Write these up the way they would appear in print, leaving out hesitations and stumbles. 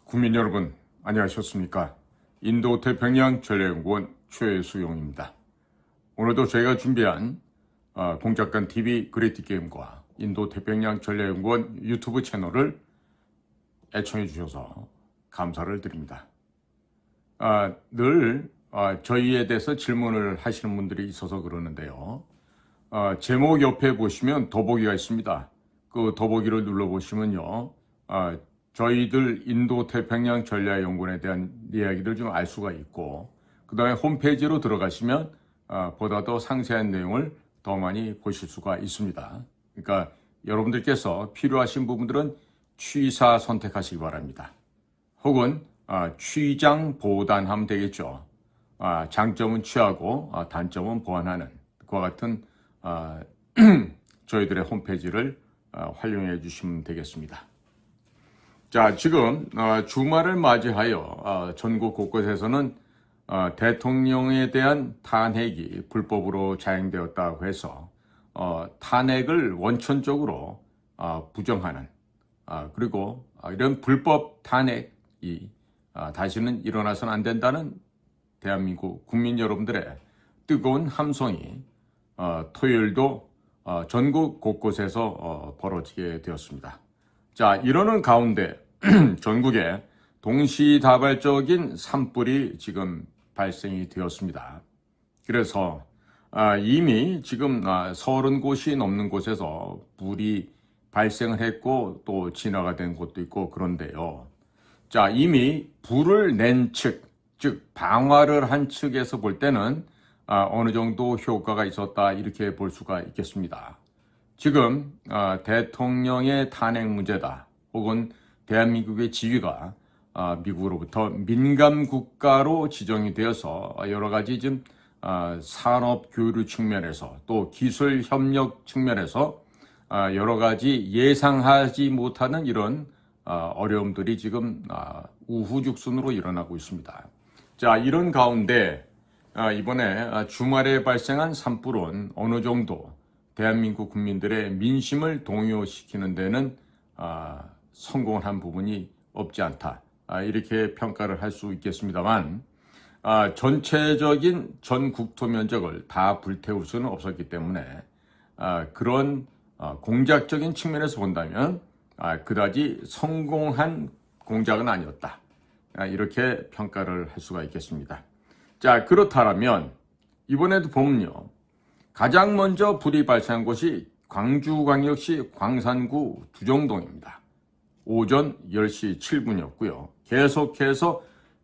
국민 여러분, 안녕하셨습니까? 인도태평양 전략연구원 최수용입니다. 오늘도 저희가 준비한 공작간 TV 그레이트게임과 인도태평양 전략연구원 유튜브 채널을 애청해 주셔서 감사를 드립니다. 늘 저희에 대해서 질문을 하시는 분들이 있어서 그러는데요. 제목 옆에 보시면 더보기가 있습니다. 그 더보기를 눌러보시면요. 저희들 인도태평양 전략연구원에 대한 이야기를 좀 알 수가 있고, 그 다음에 홈페이지로 들어가시면 보다 더 상세한 내용을 더 많이 보실 수가 있습니다. 그러니까 여러분들께서 필요하신 부분들은 취사 선택하시기 바랍니다. 혹은 취장 보단하면 되겠죠. 장점은 취하고 단점은 보완하는 그와 같은 저희들의 홈페이지를 활용해 주시면 되겠습니다. 자, 지금 주말을 맞이하여 전국 곳곳에서는 대통령에 대한 탄핵이 불법으로 자행되었다고 해서 탄핵을 원천적으로 부정하는, 그리고 이런 불법 탄핵이 다시는 일어나서는 안 된다는 대한민국 국민 여러분들의 뜨거운 함성이 토요일도 전국 곳곳에서 벌어지게 되었습니다. 자, 이러는 가운데 전국에 동시다발적인 산불이 지금 발생이 되었습니다. 그래서 이미 지금 30곳이 넘는 곳에서 불이 발생을 했고 또 진화가 된 곳도 있고 그런데요. 자, 이미 불을 낸 측, 즉 방화를 한 측에서 볼 때는 어느 정도 효과가 있었다 이렇게 볼 수가 있겠습니다. 지금 대통령의 탄핵 문제다, 혹은 대한민국의 지위가 미국으로부터 민감 국가로 지정이 되어서 여러 가지 좀 산업 교류 측면에서 또 기술 협력 측면에서 여러 가지 예상하지 못하는 이런 어려움들이 지금 우후죽순으로 일어나고 있습니다. 자, 이런 가운데 이번에 주말에 발생한 산불은 어느 정도 대한민국 국민들의 민심을 동요시키는 데는 성공을 한 부분이 없지 않다, 이렇게 평가를 할 수 있겠습니다만, 전체적인 전 국토 면적을 다 불태울 수는 없었기 때문에 그런 공작적인 측면에서 본다면 그다지 성공한 공작은 아니었다, 이렇게 평가를 할 수가 있겠습니다. 자, 그렇다면 이번에도 보면요, 가장 먼저 불이 발생한 곳이 광주광역시 광산구 두정동입니다. 오전 10시 7분이었고요. 계속해서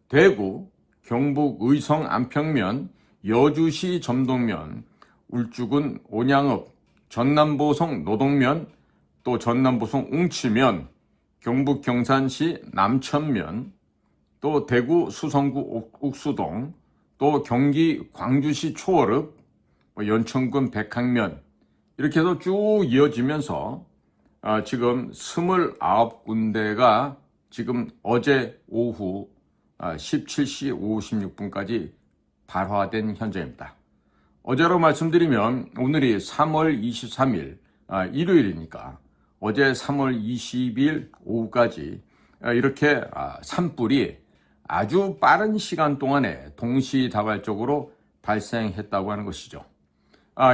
대구, 경북 의성 안평면, 여주시 점동면, 울주군 온양읍, 전남보성 노동면, 또 전남보성 웅치면, 경북 경산시 남천면, 또 대구 수성구 옥수동, 또 경기 광주시 초월읍, 연천군 백항면, 이렇게 해서 쭉 이어지면서 지금 29군데가 지금 어제 오후 17시 56분까지 발화된 현재입니다. 어제로 말씀드리면 오늘이 3월 23일 일요일이니까 어제 3월 20일 오후까지 이렇게 산불이 아주 빠른 시간 동안에 동시다발적으로 발생했다고 하는 것이죠.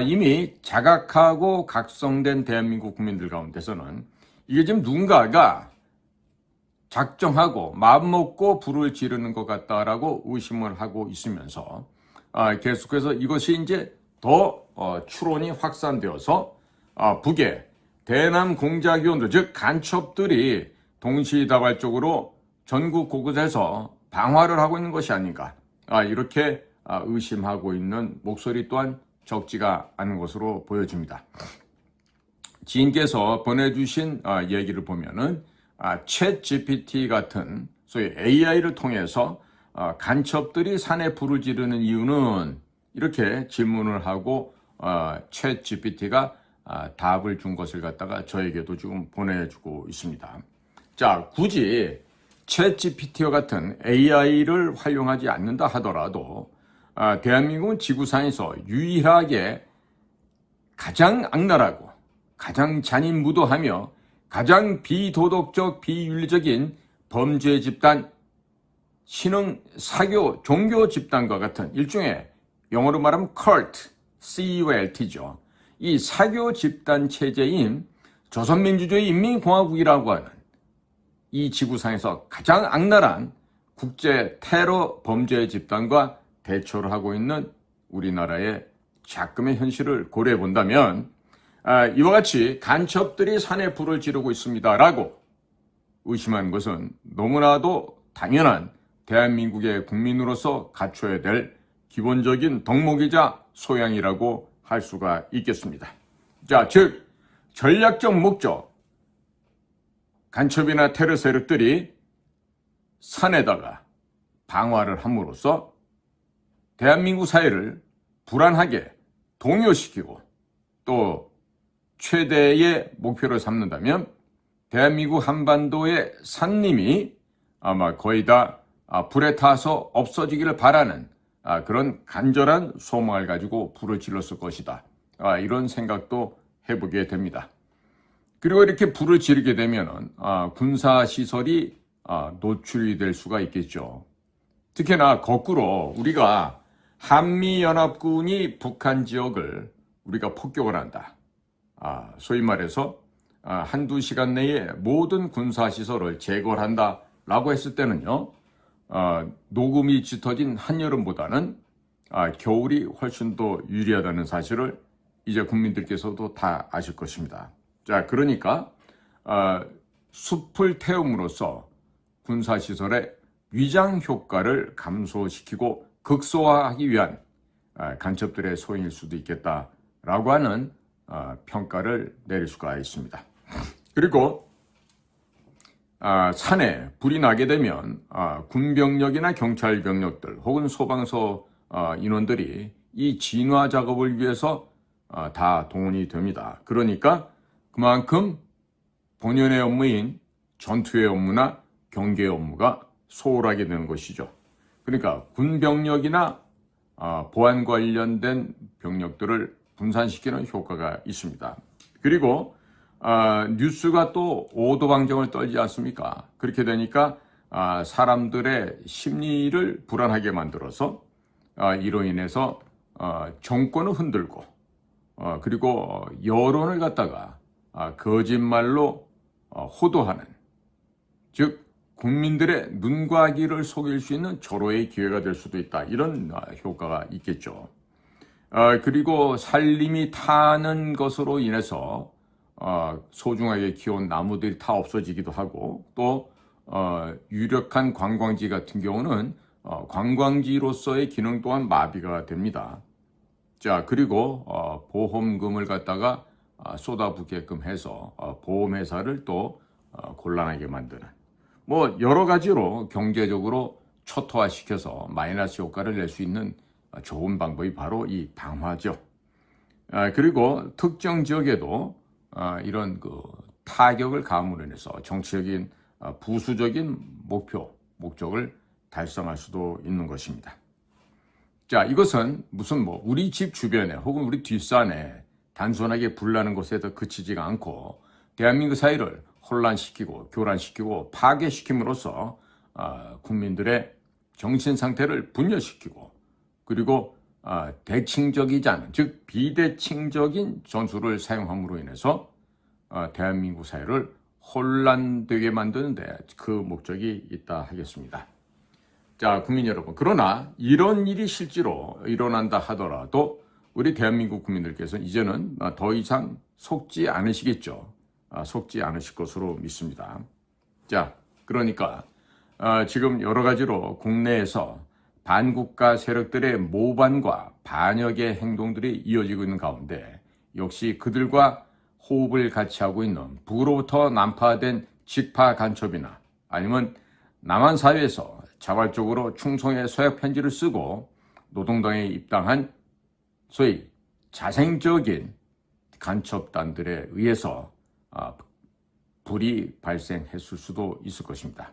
이미 자각하고 각성된 대한민국 국민들 가운데서는 이게 지금 누군가가 작정하고 마음먹고 불을 지르는 것 같다라고 의심을 하고 있으면서 계속해서 이것이 이제 더 추론이 확산되어서 북의 대남 공작위원들, 즉 간첩들이 동시다발적으로 전국 곳곳에서 방화를 하고 있는 것이 아닌가, 이렇게 의심하고 있는 목소리 또한 적지가 않은 것으로 보여집니다. 지인께서 보내주신 얘기를 보면은 챗 GPT 같은 소위 AI를 통해서 간첩들이 산에 불을 지르는 이유는, 이렇게 질문을 하고 챗 GPT가 답을 준 것을 갖다가 저에게도 지금 보내주고 있습니다. 자, 굳이 챗 GPT와 같은 AI를 활용하지 않는다 하더라도 대한민국은 지구상에서 유일하게 가장 악랄하고 가장 잔인무도하며 가장 비도덕적 비윤리적인 범죄 집단, 신흥 사교 종교 집단과 같은 일종의 영어로 말하면 cult, CULT죠. 이 사교 집단 체제인 조선민주주의 인민공화국이라고 하는 이 지구상에서 가장 악랄한 국제 테러 범죄 집단과 대처를 하고 있는 우리나라의 작금의 현실을 고려해 본다면 이와 같이 간첩들이 산에 불을 지르고 있습니다라고 의심하는 것은 너무나도 당연한 대한민국의 국민으로서 갖춰야 될 기본적인 덕목이자 소양이라고 할 수가 있겠습니다. 자, 즉 전략적 목적, 간첩이나 테러 세력들이 산에다가 방화를 함으로써 대한민국 사회를 불안하게 동요시키고 또 최대의 목표를 삼는다면 대한민국 한반도의 산림이 아마 거의 다 불에 타서 없어지기를 바라는 그런 간절한 소망을 가지고 불을 질렀을 것이다. 이런 생각도 해보게 됩니다. 그리고 이렇게 불을 지르게 되면 군사시설이 노출이 될 수가 있겠죠. 특히나 거꾸로 우리가 한미연합군이 북한 지역을 우리가 폭격을 한다. 소위 말해서 한두 시간 내에 모든 군사시설을 제거를 한다라고 했을 때는요. 녹음이 짙어진 한여름보다는 겨울이 훨씬 더 유리하다는 사실을 이제 국민들께서도 다 아실 것입니다. 자, 그러니까 숲을 태움으로써 군사시설의 위장 효과를 감소시키고 극소화하기 위한 간첩들의 소행일 수도 있겠다라고 하는 평가를 내릴 수가 있습니다. 그리고 산에 불이 나게 되면 군병력이나 경찰 병력들 혹은 소방서 인원들이 이 진화 작업을 위해서 다 동원이 됩니다. 그러니까 그만큼 본연의 업무인 전투의 업무나 경계의 업무가 소홀하게 되는 것이죠. 그러니까 군병력이나 보안 관련된 병력들을 분산시키는 효과가 있습니다. 그리고 뉴스가 또 오도방정을 떨지 않습니까? 그렇게 되니까 사람들의 심리를 불안하게 만들어서 이로 인해서 정권을 흔들고 그리고 여론을 갖다가 거짓말로 호도하는, 즉 국민들의 눈과 귀를 속일 수 있는 절호의 기회가 될 수도 있다. 이런 효과가 있겠죠. 그리고 산림이 타는 것으로 인해서 소중하게 키운 나무들이 다 없어지기도 하고 또 유력한 관광지 같은 경우는 관광지로서의 기능 또한 마비가 됩니다. 자, 그리고 보험금을 갖다가 쏟아붓게끔 해서 보험회사를 또 곤란하게 만드는 여러 가지로 경제적으로 초토화시켜서 마이너스 효과를 낼 수 있는 좋은 방법이 바로 이 방화죠. 그리고 특정 지역에도 이런 타격을 가함으로 인해서 정치적인 부수적인 목적을 달성할 수도 있는 것입니다. 자, 이것은 무슨 우리 집 주변에 혹은 우리 뒷산에 단순하게 불나는 곳에서 그치지가 않고 대한민국 사회를 혼란시키고 교란시키고 파괴시킴으로써 국민들의 정신 상태를 분열시키고 그리고 대칭적이지 않은, 즉 비대칭적인 전술을 사용함으로 인해서 대한민국 사회를 혼란되게 만드는데 그 목적이 있다 하겠습니다. 자, 국민 여러분, 그러나 이런 일이 실제로 일어난다 하더라도 우리 대한민국 국민들께서 이제는 더 이상 속지 않으시겠죠. 속지 않으실 것으로 믿습니다. 자, 그러니까 지금 여러 가지로 국내에서 반국가 세력들의 모반과 반역의 행동들이 이어지고 있는 가운데 역시 그들과 호흡을 같이 하고 있는 북으로부터 난파된 직파 간첩이나 아니면 남한 사회에서 자발적으로 충성의 서약 편지를 쓰고 노동당에 입당한 소위 자생적인 간첩단들에 의해서 불이 발생했을 수도 있을 것입니다.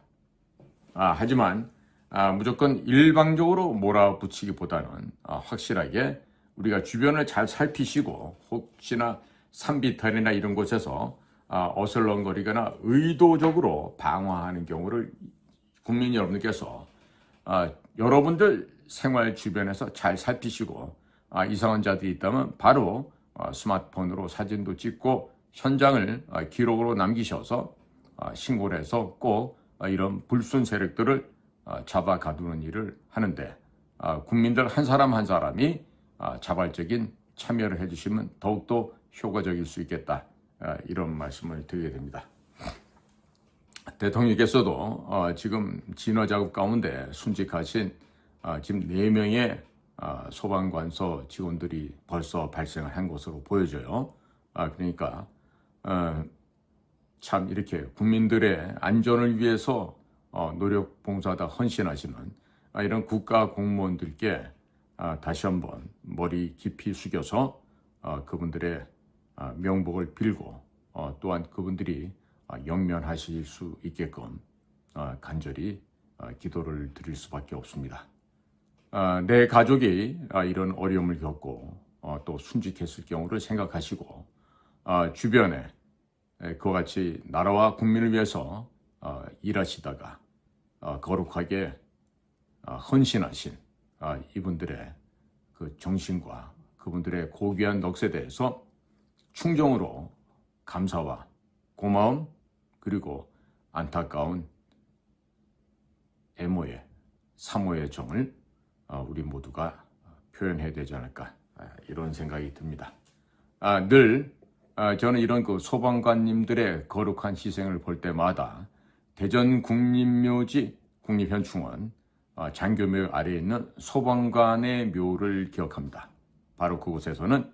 하지만 무조건 일방적으로 몰아붙이기보다는 확실하게 우리가 주변을 잘 살피시고 혹시나 산비탈이나 이런 곳에서 어슬렁거리거나 의도적으로 방어하는 경우를 국민 여러분께서 여러분들 생활 주변에서 잘 살피시고 이상한 자들이 있다면 바로 스마트폰으로 사진도 찍고 현장을 기록으로 남기셔서 신고를 해서 꼭 이런 불순 세력들을 잡아 가두는 일을 하는데 국민들 한 사람 한 사람이 자발적인 참여를 해주시면 더욱더 효과적일 수 있겠다, 이런 말씀을 드리게 됩니다. 대통령께서도 지금 진화 작업 가운데 순직하신 지금 4명의 소방관서 직원들이 벌써 발생을 한 것으로 보여져요. 그러니까 참 이렇게 국민들의 안전을 위해서 노력 봉사다 헌신하시는 이런 국가 공무원들께 다시 한번 머리 깊이 숙여서 그분들의 명복을 빌고 또한 그분들이 영면하실 수 있게끔 간절히 기도를 드릴 수밖에 없습니다. 내 가족이 이런 어려움을 겪고 또 순직했을 경우를 생각하시고 주변에 그와 같이 나라와 국민을 위해서 일하시다가 거룩하게 헌신하신 이분들의 그 정신과 그분들의 고귀한 넋에 대해서 충정으로 감사와 고마움 그리고 안타까운 애모의 사모의 정을 우리 모두가 표현해야 되지 않을까, 이런 생각이 듭니다. 늘 저는 이런 그 소방관님들의 거룩한 희생을 볼 때마다 대전 국립묘지 국립현충원 장교묘 아래에 있는 소방관의 묘를 기억합니다. 바로 그곳에서는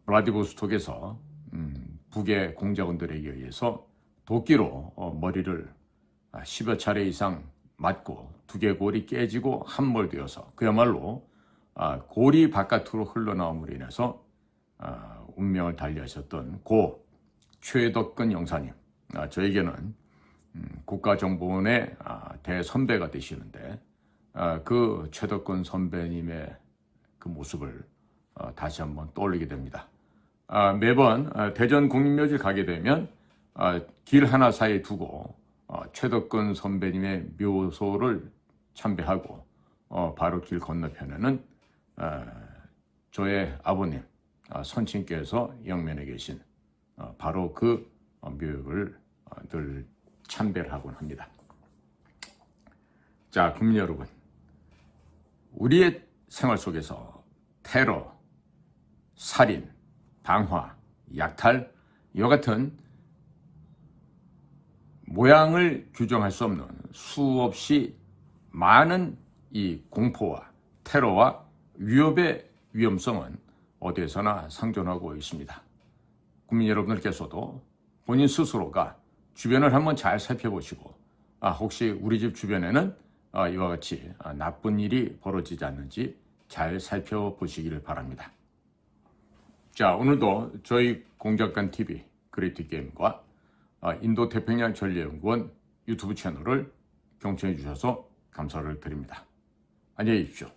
블라디보스톡에서 북의 공작원들에게 의해서 도끼로 머리를 10여 차례 이상 맞고 두개골이 깨지고 함몰되어서 그야말로 골이 바깥으로 흘러나옴으로 인해서 운명을 달리하셨던 고 최덕근 영사님, 저에게는 국가정보원의 대선배가 되시는데 그 최덕근 선배님의 그 모습을 다시 한번 떠올리게 됩니다. 매번 대전 국립묘지를 가게 되면 길 하나 사이에 두고 최덕근 선배님의 묘소를 참배하고 바로 길 건너편에는 저의 아버님 선친께서 영면에 계신 바로 그 묘역을 늘 참배를 하곤 합니다. 자, 국민 여러분, 우리의 생활 속에서 테러, 살인, 방화, 약탈, 이와 같은 모양을 규정할 수 없는 수없이 많은 이 공포와 테러와 위협의 위험성은 어디에서나 상존하고 있습니다. 국민 여러분들께서도 본인 스스로가 주변을 한번 잘 살펴보시고 혹시 우리 집 주변에는 이와 같이 나쁜 일이 벌어지지 않는지 잘 살펴보시기를 바랍니다. 자, 오늘도 저희 공작관 TV 그레이트 게임과 인도 태평양 전략연구원 유튜브 채널을 경청해 주셔서 감사를 드립니다. 안녕히 계십시오.